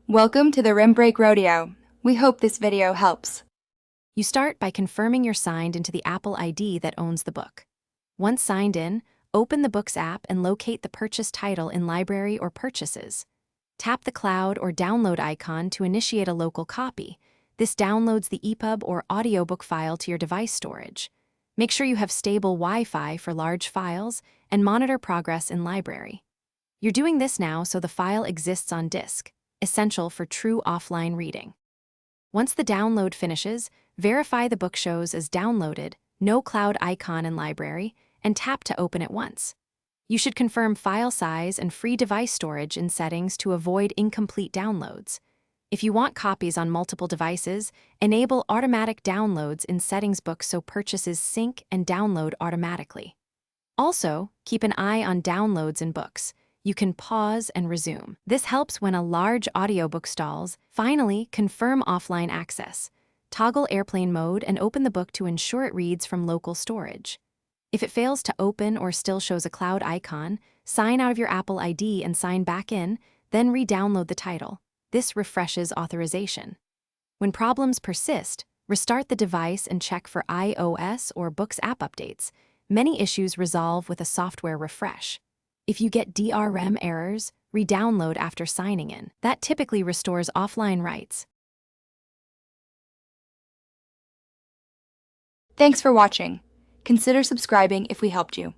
Welcome to the Rim Break Rodeo. We hope this video helps. You start by confirming you're signed into the Apple ID that owns the book. Once signed in, open the Books app and locate the purchase title in Library or Purchases. Tap the cloud or download icon to initiate a local copy. This downloads the EPUB or audiobook file to your device storage. Make sure you have stable Wi-Fi for large files and monitor progress in Library. You're doing this now so the file exists on disk, essential for true offline reading. Once the download finishes, verify the book shows as downloaded, no cloud icon in Library, and tap to open it once. You should confirm file size and free device storage in settings to avoid incomplete downloads. If you want copies on multiple devices, enable automatic downloads in Settings Book so purchases sync and download automatically. Also, keep an eye on downloads in Books. You can pause and resume. This helps when a large audiobook stalls. Finally, confirm offline access. Toggle airplane mode and open the book to ensure it reads from local storage. If it fails to open or still shows a cloud icon, sign out of your Apple ID and sign back in, then re-download the title. This refreshes authorization. When problems persist, restart the device and check for iOS or Books app updates. Many issues resolve with a software refresh. If you get DRM errors, re-download after signing in. That typically restores offline rights. Thanks for watching. Consider subscribing if we helped you.